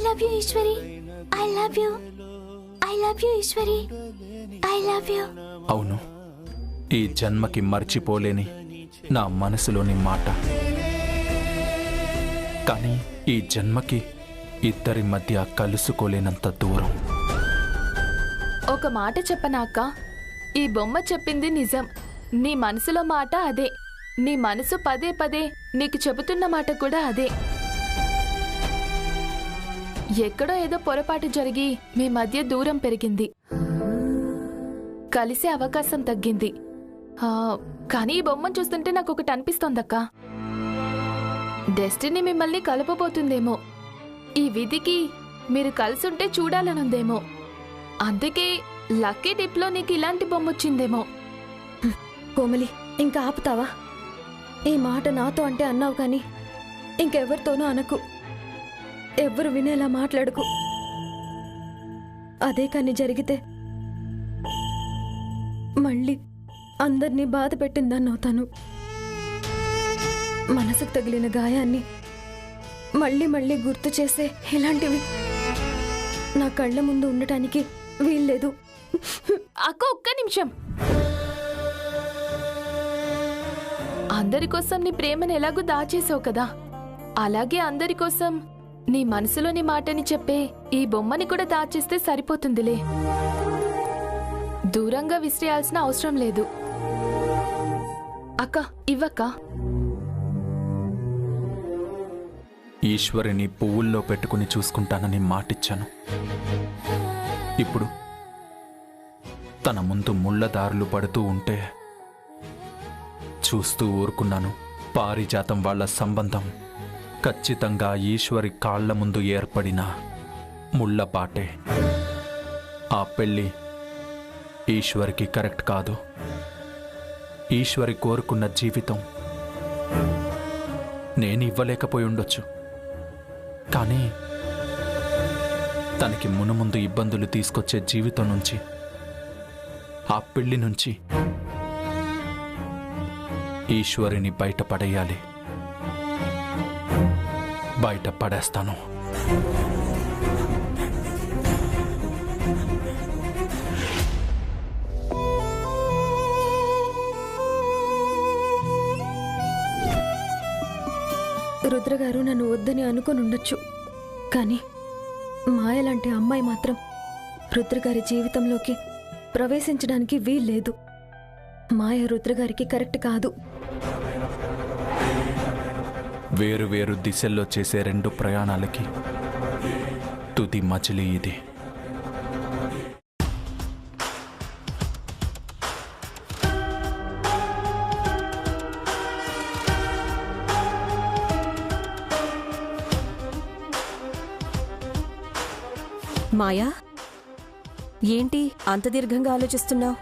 Love you Eshwari, I love you, I love you Eshwari, I love you. అవును, ఈ జన్మకి మర్చిపోలేని నా మనసులోని మాట. కానీ ఈ జన్మకి ఇద్దరి మధ్య కలుసుకోలేనంత దూరం. ఒక మాట చెప్పనాక, ఈ బొమ్మ చెప్పింది నిజం. నీ మనసులో మాట అదే, నీ మనసు పదే పదే నీకు చెబుతున్న మాట కూడా అదే. ఎక్కడో ఏదో పొరపాటు జరిగి మీ మధ్య దూరం పెరిగింది, కలిసే అవకాశం తగ్గింది. కానీ ఈ బొమ్మను చూస్తుంటే నాకు ఒకటి అనిపిస్తోందక్క, డెస్టినీ మిమ్మల్ని కలపబోతుందేమో. ఈ విధికి మీరు కలిసుంటే చూడాలనుందేమో. అందుకే లక్కీ టిప్లో నీకు ఇలాంటి బొమ్మ వచ్చిందేమో. కోమలి, ఇంకా ఆపుతావా? ఈ మాట నాతో అంటే అన్నావు కానీ ఇంకెవరితోనూ అనకు. ఎవ్వరు వినేలా మాట్లాడుకు. అదే కానీ జరిగితే మళ్ళీ అందర్నీ బాధ పెట్టిందన్నవుతాను. మనసుకు తగిలిన గాయాన్ని మళ్ళీ మళ్ళీ గుర్తు చేసే ఇలాంటివి నా కళ్ళ ముందు ఉండటానికి వీల్లేదు. అక్క, ఒక్క నిమిషం. అందరి కోసం నీ ప్రేమను ఎలాగూ దాచేసావు కదా, అలాగే అందరి కోసం నీ మనసులోని మాటని చెప్పే ఈ బొమ్మని కూడా దాచేస్తే సరిపోతుందిలే. దూరంగా విసిరేయాల్సిన అవసరం లేదు. అక్క, ఇవ్వక్క. ఈశ్వరిని పువ్వుల్లో పెట్టుకుని చూసుకుంటానని మాటిచ్చాను. ఇప్పుడు తన ముందు ముళ్ళదారులు పడుతూ ఉంటే చూస్తూ ఊరుకున్నాను. పారిజాతం వాళ్ల సంబంధం ఖచ్చితంగా ఈశ్వరి కాళ్ల ముందు ఏర్పడిన ముళ్ళపాటే. ఆ పెళ్ళి ఈశ్వరికి కరెక్ట్ కాదు. ఈశ్వరి కోరుకున్న జీవితం నేను ఇవ్వలేకపోయి ఉండొచ్చు, కానీ తనకి మునుముందు ఇబ్బందులు తీసుకొచ్చే జీవితం నుంచి, ఆ పెళ్లి నుంచి ఈశ్వరిని బయటపడేయాలి. బయటపడేస్తాను. రుద్రగారు నన్ను వద్దని అనుకుని ఉండొచ్చు, కానీ మాయలాంటి అమ్మాయి మాత్రం రుద్రగారి జీవితంలోకి ప్రవేశించడానికి వీల్లేదు. మాయ రుద్రగారికి కరెక్ట్ కాదు. వేరు వేరు దిశల్లో చేసే రెండు ప్రయాణాలకి తుది మజిలీ ఇది. మాయా, ఏంటి అంత దీర్ఘంగా ఆలోచిస్తున్నావు?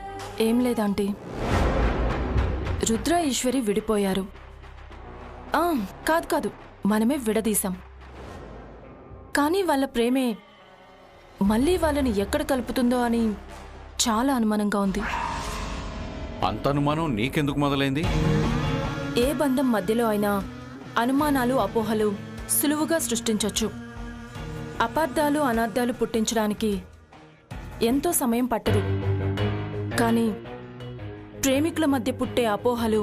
ఏం లేదాంటీ, రుద్ర ఈశ్వరి విడిపోయారు. కాదు, మనమే విడదీశాం. కానీ వాళ్ళ ప్రేమే మళ్ళీ వాళ్ళని ఎక్కడ కలుపుతుందో అని చాలా అనుమానంగా ఉంది. అంత అనుమానం నీకెందుకు మొదలైంది? ఏ బంధం మధ్యలో అయినా అనుమానాలు, అపోహలు సులువుగా సృష్టించొచ్చు. అపార్థాలు, అనార్థాలు పుట్టించడానికి ఎంతో సమయం పట్టదు. కానీ ప్రేమికుల మధ్య పుట్టే అపోహలు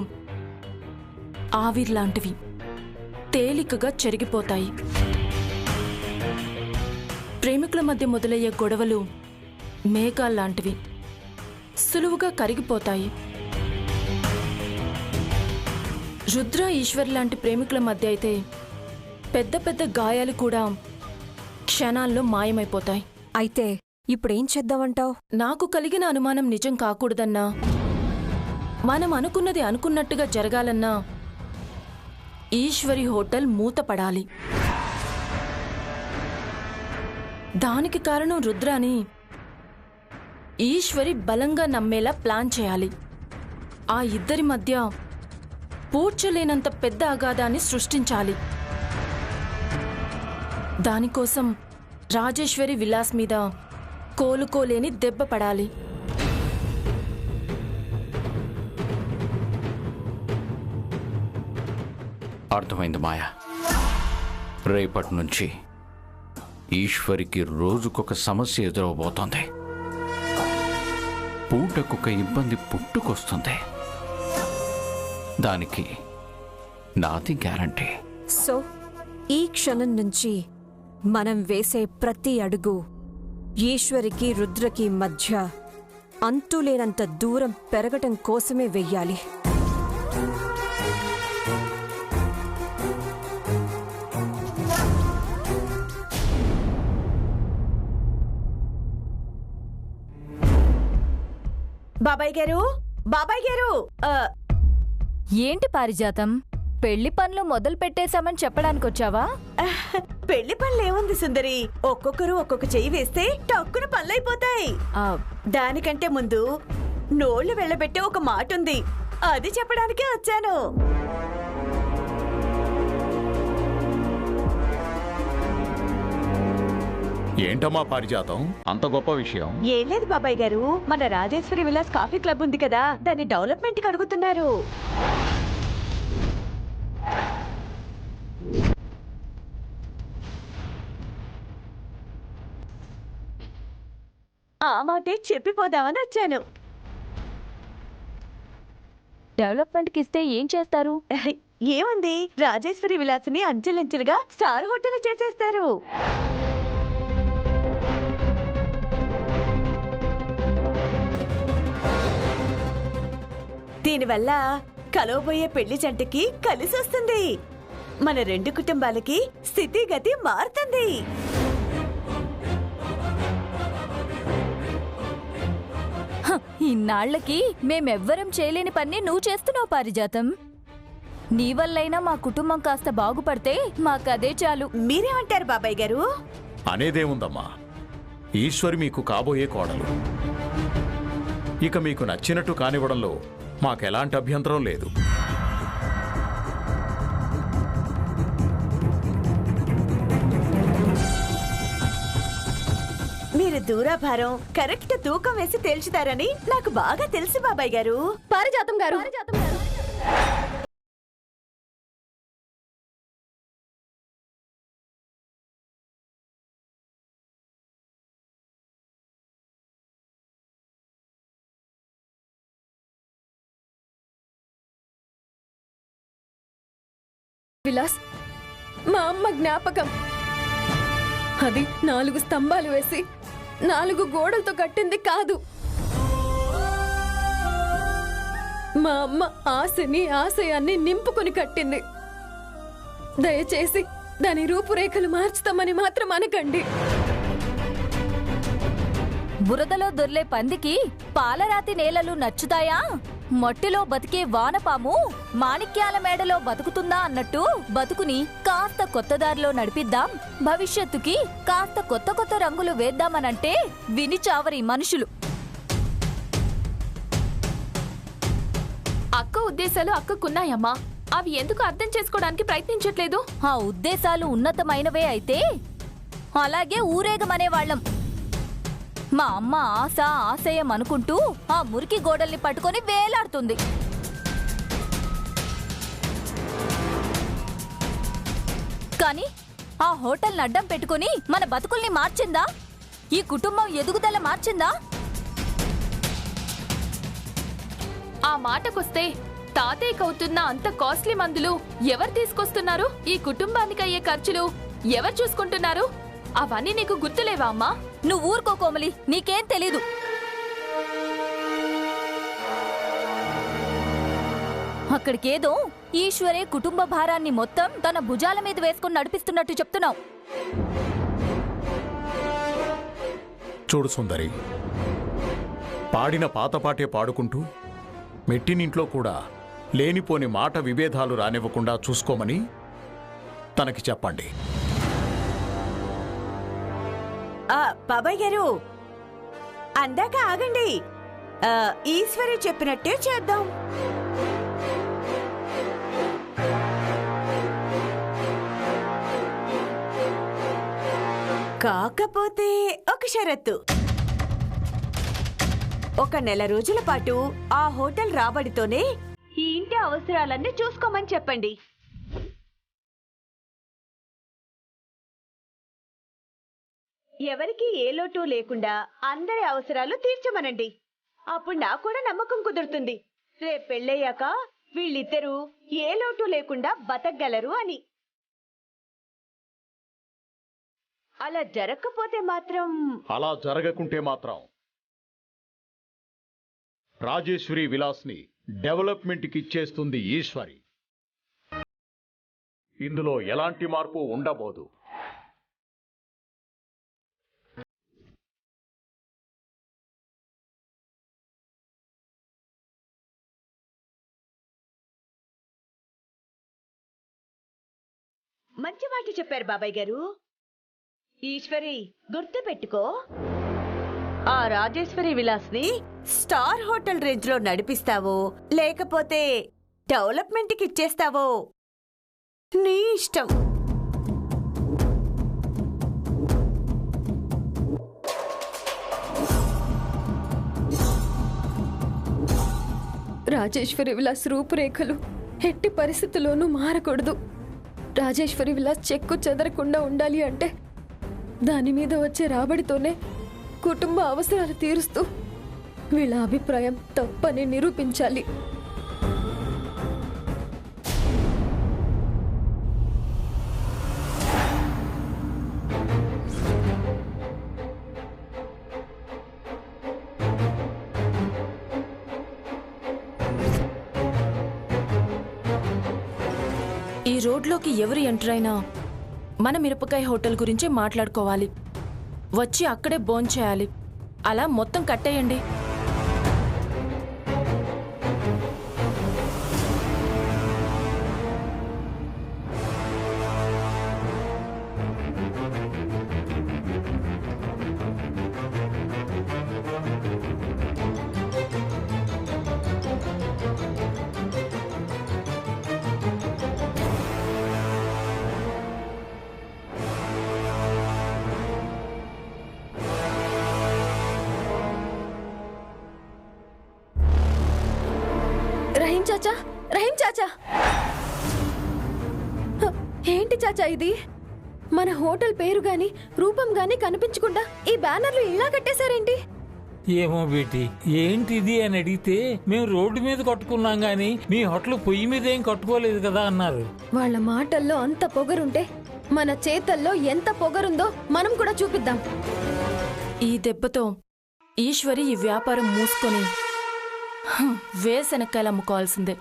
ఆవిర్లాంటివి, తేలికగా చెరిగిపోతాయి. ప్రేమికుల మధ్య మొదలయ్యే గొడవలు మేఘాల్లాంటివి, సులువుగా కరిగిపోతాయి. రుద్ర, ఈశ్వర్ లాంటి ప్రేమికుల మధ్య అయితే పెద్ద పెద్ద గాయాలు కూడా క్షణాల్లో మాయమైపోతాయి. అయితే ఇప్పుడేం చేద్దామంటావు? నాకు కలిగిన అనుమానం నిజం కాకూడదన్నా, మనం అనుకున్నది అనుకున్నట్టుగా జరగాలన్నా ఈశ్వరి హోటల్ మూతపడాలి. దానికి కారణం రుద్ర అని ఈశ్వరి బలంగా నమ్మేలా ప్లాన్ చేయాలి. ఆ ఇద్దరి మధ్య పూడ్చలేనంత పెద్ద అగాధాన్ని సృష్టించాలి. దానికోసం రాజేశ్వరి విలాస్ మీద కోలుకోలేని దెబ్బ పడాలి. అర్థమైంది మాయా. రేపటి నుంచి ఈశ్వరికి రోజుకొక సమస్య ఎదురవబోతోంది. పూటకొక ఇబ్బంది పుట్టుకొస్తుంది. దానికి నాది గ్యారంటీ. సో ఈ క్షణం నుంచి మనం వేసే ప్రతి అడుగు ఈశ్వరికి రుద్రకి మధ్య అంతులేనంత దూరం పెరగటం కోసమే వెయ్యాలి. బాబాయ్ గారు, బాబాయ్ గారు, ఏంటి పారిజాతం, పెళ్లి పనులు మొదలు పెట్టేశామని చెప్పడానికి వచ్చావా? పెళ్లి పనులు ఏముంది సుందరి, ఒక్కొక్కరు ఒక్కొక్క చెయ్యి వేస్తే టక్కున పనులైపోతాయి. దానికంటే ముందు నోళ్లు వెళ్ళబెట్టే ఒక మాట ఉంది, అది చెప్పడానికే వచ్చాను. ఏంటమ్మా పారిజాతం, అంత గొప్ప విషయం? ఏం లేదు బాబాయ్ గారు, మన రాజేశ్వరి విలాస్ కాఫీ క్లబ్ ఉంది కదా, దాన్ని డెవలప్మెంట్ కి అడుగుతున్నారు. ఆ మాటే చెప్పిపోదామని వచ్చాను. డెవలప్మెంట్కి ఇస్తే ఏం చేస్తారు? ఏముంది, రాజేశ్వరి విలాస్ని అంచెలంచెలుగా స్టార్ హోటల్ చేసేస్తారు. దీనివల్ల కలవబోయే పెళ్లి జంటకి కలిసి వస్తుంది. మన రెండు కుటుంబాలకి స్థితిగతి మారుతుంది. ఇన్నాళ్లకి మేమెవ్వరం చేయలేని పని నువ్వు చేస్తున్నావు పారిజాతం. నీ వల్లైనా మా కుటుంబం కాస్త బాగుపడితే మాకదే చాలు. మీరేమంటారు బాబాయ్ గారు? అనేదేముందమ్మా, ఈశ్వరి మీకు కాబోయే కోడలు. ఇక మీకు నచ్చినట్టు కానివ్వడంలో మాకెలాంటి అభ్యంతరం లేదు. మీరు దూరాభారం కరెక్ట్ తూకం వేసి తేల్చుతారని నాకు బాగా తెలుసు బాబాయ్ గారు. పారిజాతం గారు, విలాస్ మా అమ్మ జ్ఞాపకం. అది 4 స్తంభాలు వేసి 4 గోడలతో కట్టింది కాదు. మా అమ్మ ఆశని ఆశయాన్ని నింపుకొని కట్టింది. దయచేసి దాని రూపురేఖలు మార్చుతామని మాత్రం అనకండి. బురదలో దొర్లే పందికి పాలరాతి నేలలు నచ్చుతాయా? మట్టిలో బతికే వానపాము మాణిక్యాల మేడలో బతుకుతుందా అన్నట్టు బతుకుని కాస్త కొత్త దారిలో నడిపిద్దాం, భవిష్యత్తుకి కాస్త కొత్త కొత్త రంగులు వేద్దామనంటే విని చావరి మనుషులు. అక్క ఉద్దేశాలు అక్కకున్నాయమ్మా, అవి ఎందుకు అర్థం చేసుకోవడానికి ప్రయత్నించట్లేదు? ఆ ఉద్దేశాలు ఉన్నతమైనవే అయితే అలాగే ఊరేగమనేవాళ్లం. మా అమ్మ ఆశ ఆశయం అనుకుంటూ ఆ మురికి గోడల్ని పట్టుకొని వేలాడుతుంది. కానీ ఆ హోటల్ని అడ్డం పెట్టుకుని మన బతుకుల్ని మార్చిందా? ఈ కుటుంబం ఎదుగుదల మార్చిందా? ఆ మాటకొస్తే తాతయ్యకవుతున్న అంత కాస్ట్లీ మందులు ఎవరు తీసుకొస్తున్నారు? ఈ కుటుంబానికి అయ్యే ఖర్చులు ఎవరు చూసుకుంటున్నారు? అవన్నీ నీకు గుర్తులేవా అమ్మా? నువ్వు ఊరుకో కోమలి, నీకేం తెలీదు. అక్కడికేదో ఈశ్వరే కుటుంబ భారాన్ని మొత్తం తన భుజాల మీద వేసుకుని నడిపిస్తున్నట్టు చెప్తున్నావు. చూడు సుందరి, పాడిన పాతపాటే పాడుకుంటూ మెట్టినింట్లో కూడా లేనిపోని మాట విభేదాలు రానివ్వకుండా చూసుకోమని తనకి చెప్పండి. బాబాయ్ గారు, అందాక ఆగండి. ఈశ్వరి చెప్పినట్టే చేద్దాం. కాకపోతే ఒక షరతు. 1 నెల రోజుల పాటు ఆ హోటల్ రాబడితోనే ఈ ఇంటి అవసరాలన్నీ చూసుకోమని చెప్పండి. ఎవరికి ఏ లోటు లేకుండా అందరి అవసరాలు తీర్చమనండి. అప్పుడు నాకు కూడా నమ్మకం కుదురుతుంది రేపు పెళ్ళయ్యాక వీళ్ళిద్దరూ ఏ లోటు లేకుండా బతకగలరు అని. అలా జరగకుంటే మాత్రం రాజేశ్వరి విలాస్ని డెవలప్మెంట్కి ఇచ్చేస్తుంది ఈశ్వరి. ఇందులో ఎలాంటి మార్పు ఉండబోదు. మంచి మాట చెప్పారు బాబాయ్ గారు. ఈశ్వరి, గుర్తు పెట్టుకో, ఆ రాజేశ్వరి విలాస్ ని స్టార్ హోటల్ రేంజ్ లో నడిపిస్తావో లేకపోతే డెవలప్మెంట్ కి ఇచ్చేస్తావో నీ ఇష్టం. రాజేశ్వరి విలాస్ రూపురేఖలు ఎట్టి పరిస్థితుల్లోనూ మారకూడదు. రాజేశ్వరి విలాస్ చెక్కు చెదరకుండా ఉండాలి అంటే దాని మీద వచ్చే రాబడితోనే కుటుంబ అవసరాలు తీరుస్తూ వీళ్ళ అభిప్రాయం తప్పని నిరూపించాలి. ఈ రోడ్లోకి ఎవరు ఎంటర్ అయినా మన మిరపకాయ హోటల్ గురించి మాట్లాడుకోవాలి. వచ్చి అక్కడే భోంచేయాలి. అలా మొత్తం కట్టేయండి. రహీం చాచా, ఏంటి చాచా ఇది? మన హోటల్ పేరు గాని రూపం గాని కనిపించకుండా ఈ బ్యానర్లు ఇలా కట్టేశారేంటి? ఏమో బేటి, ఏంటిది అని అడిగితే మేము రోడ్డు మీద కట్టుకున్నాం గాని మీ హోటల్ పొయ్యి మీద ఏం కట్టుకోలేదు కదా అన్నారు. వాళ్ళ మాటల్లో అంత పొగరుంటే మన చేతల్లో ఎంత పొగరుందో మనం కూడా చూపిద్దాం. ఈ దెబ్బతో ఈశ్వరి ఈ వ్యాపారం మూసుకొని వేసెనక్కాయలు అమ్ముకోవాల్సిందే.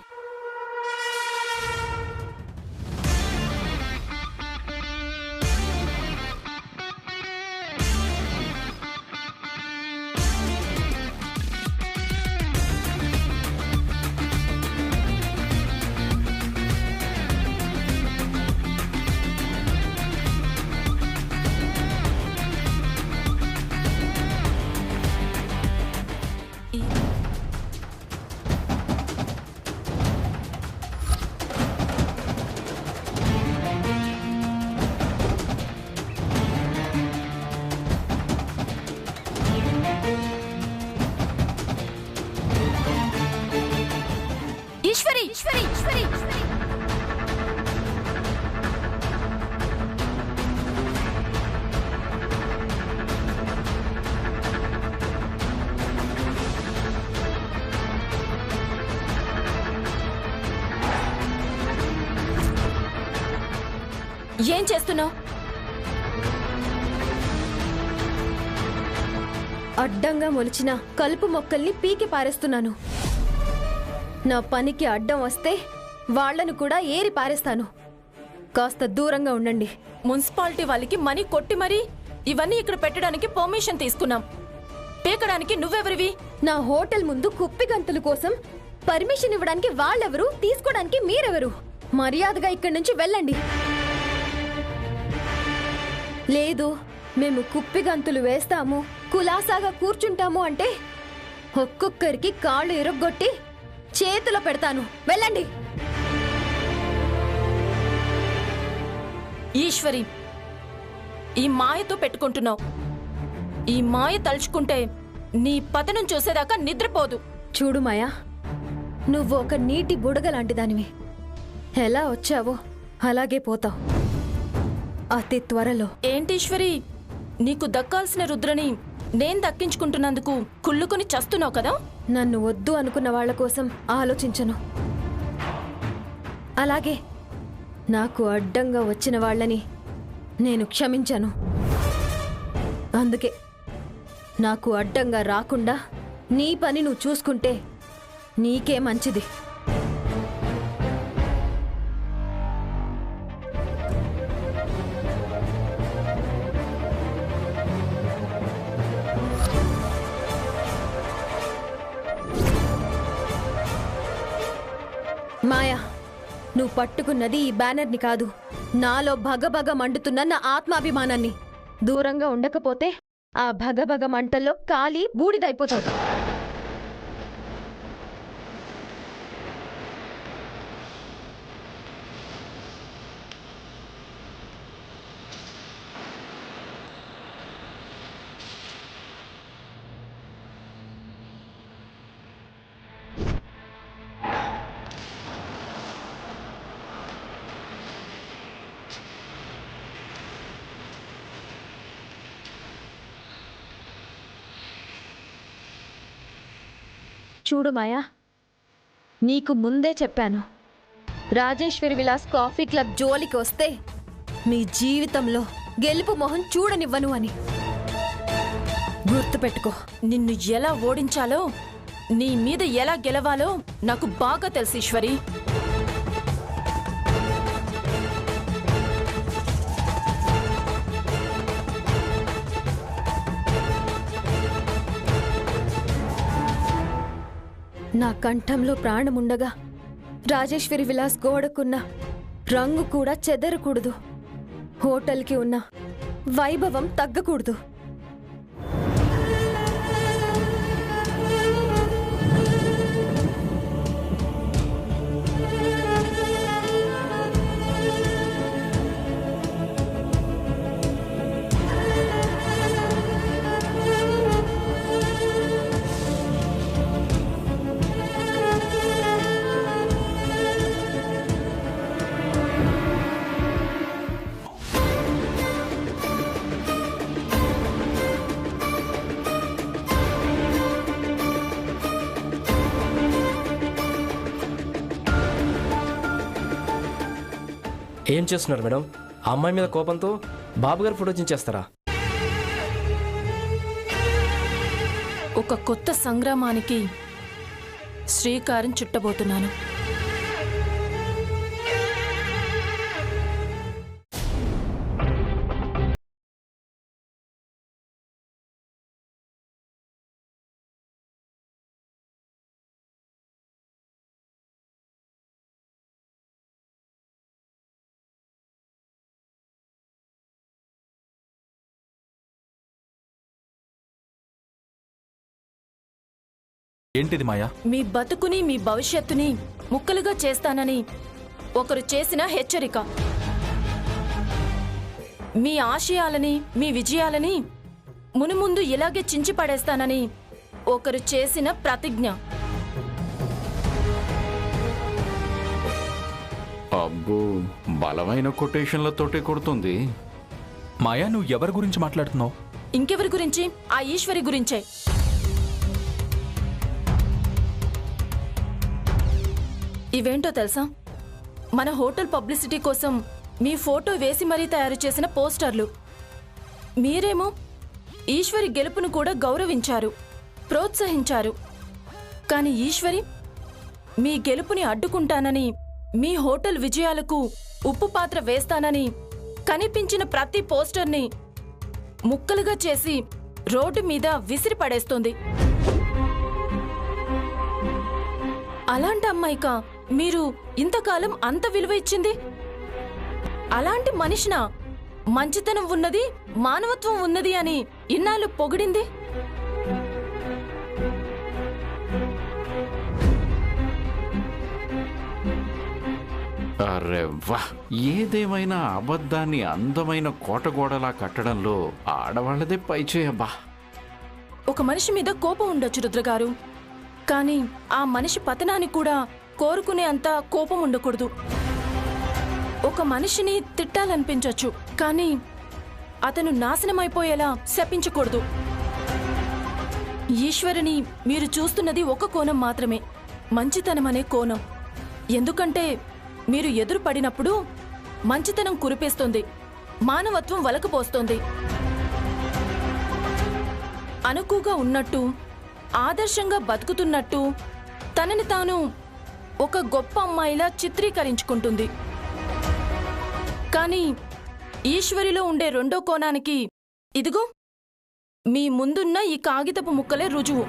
ఈశ్వరి, ఈశ్వరి, ఈశ్వరి, ఈశ్వరి. ఏం చేస్తున్నావు? అడ్డంగా మొలిచిన కలుపు మొక్కల్ని పీకి పారేస్తున్నాను. నా పనికి అడ్డం వస్తే వాళ్లను కూడా ఏరి పారేస్తాను. కాస్త దూరంగా ఉండండి. మున్సిపాలిటీ వాళ్ళకి మనీ కొట్టి మరీ ఇవన్నీ ఇక్కడ పెట్టడానికి పర్మిషన్ తీసుకున్నాం. పీకడానికి నువ్వెవరివి? నా హోటల్ ముందు కుప్పి గంతుల కోసం పర్మిషన్ ఇవ్వడానికి వాళ్ళెవరు, తీసుకోవడానికి మీరెవరు? మర్యాదగా ఇక్కడి నుంచి వెళ్ళండి. లేదు, మేము కుప్పి గంతులు వేస్తాము, కులాసాగా కూర్చుంటాము అంటే ఒక్కొక్కరికి కాళ్ళు ఇరగ్గొట్టి చేతిలో పెడతాను. వెళ్ళండి. ఈశ్వరి, ఈ మాయతో పెట్టుకుంటున్నావు. ఈ మాయ తలుచుకుంటే నీ పతనం చూసేదాకా నిద్రపోదు. చూడు మాయా, నువ్వు ఒక నీటి బుడగ లాంటి దానివి. ఎలా వచ్చావో అలాగే పోతావు అతి త్వరలో. ఏంటి ఈశ్వరి, నీకు దక్కాల్సిన రుద్రని నేను దక్కించుకుంటున్నందుకు కుళ్ళుకొని చస్తున్నావు కదా. నన్ను వద్దు అనుకున్న వాళ్ళ కోసం ఆలోచించను. అలాగే నాకు అడ్డంగా వచ్చిన వాళ్ళని నేను క్షమించను. అందుకే నాకు అడ్డంగా రాకుండా నీ పని నువ్వు చూసుకుంటే నీకే మంచిది. మాయా, నువ్వు పట్టుకున్నది ఈ బ్యానర్ని కాదు, నాలో భగభగ మండుతున్న నా ఆత్మాభిమానాన్ని. దూరంగా ఉండకపోతే ఆ భగభగ మంటల్లో కాలి బూడిదైపోతావు. చూడు మాయా, నీకు ముందే చెప్పాను, రాజేశ్వరి విలాస్ కాఫీ క్లబ్ జోలికి వస్తే మీ జీవితంలో గెలుపు మొహం చూడనివ్వను అని. గుర్తుపెట్టుకో. నిన్ను ఎలా ఓడించాలో, నీ మీద ఎలా గెలవాలో నాకు బాగా తెలుసు ఈశ్వరి. నా కంఠంలో ప్రాణముండగా రాజేశ్వరి విలాస్ గోడకున్న రంగు కూడా చెదరకూడదు. హోటల్కి ఉన్న వైభవం తగ్గకూడదు. ఏం చేస్తున్నారు మేడం? ఆ అమ్మాయి మీద కోపంతో బాబుగారు ఫోటో చించేస్తారా? ఒక కొత్త సంగ్రామానికి శ్రీకారం చుట్టబోతున్నాను. ఏంటిది మాయా? మీ బతుకుని మీ భవిష్యత్తుని ముక్కలుగా చేస్తానని ఒకరు చేసిన హెచ్చరిక. మీ ఆశయాలని మీ విజయాలని మునుముందు ఇలాగే చించి పడేస్తానని ఒకరు చేసిన ప్రతిజ్ఞ. అబ్బో, బలమైన కొటేషన్లతోటే కొడుతుంది. మాయా, నువ్వు ఎవరి గురించి మాట్లాడుతున్నావు? ఇంకెవరి గురించి? ఆ ఈశ్వరి గురించే. ఇవేంటో తెలుసా? మన హోటల్ పబ్లిసిటీ కోసం మీ ఫోటో వేసి మరీ తయారు చేసిన పోస్టర్లు. మీరేమో ఈశ్వరి గెలుపును కూడా గౌరవించారు, ప్రోత్సహించారు. కానీ ఈశ్వరి మీ గెలుపుని అడ్డుకుంటానని, మీ హోటల్ విజయాలకు ఉప్పు పాత్ర వేస్తానని కనిపించిన ప్రతి పోస్టర్ని ముక్కలుగా చేసి రోడ్డు మీద విసిరి పడేస్తోంది. అలాంటి అమ్మాయికా మీరు ఇంతకాలం అంత విలువ ఇచ్చింది? అలాంటి మనిషినా మంచితనం ఉన్నది, మానవత్వం ఉన్నది అని ఇన్నాళ్ళు పొగిడింది? అరే వా! ఏదేమైనా అబద్ధాన్ని అందమైన కోటగోడలా కట్టడంలో ఆడవాళ్లదే పైచేయబ్బా. ఒక మనిషి మీద కోపం ఉండొచ్చు రుద్రగారు, కానీ ఆ మనిషి పతనాన్ని కూడా కోరుకునే అంత కోపం ఉండకూడదు. ఒక మనిషిని తిట్టాలనిపించొచ్చు, కానీ అతను నాశనమైపోయేలా శపించకూడదు. ఈశ్వరిని మీరు చూస్తున్నది ఒక కోణం మాత్రమే, మంచితనమనే కోణం. ఎందుకంటే మీరు ఎదురు పడినప్పుడు మంచితనం కురిపేస్తుంది, మానవత్వం వలకపోస్తుంది. అనుకుగా ఉన్నట్టు, ఆదర్శంగా బతుకుతున్నట్టు తనని తాను ఒక గొప్ప అమ్మాయిలా చిత్రీకరించుకుంటుంది. కానీ ఈశ్వరిలో ఉండే రెండో కోణానికి ఇదిగో మీ ముందున్న ఈ కాగితపు ముక్కలే రుజువు.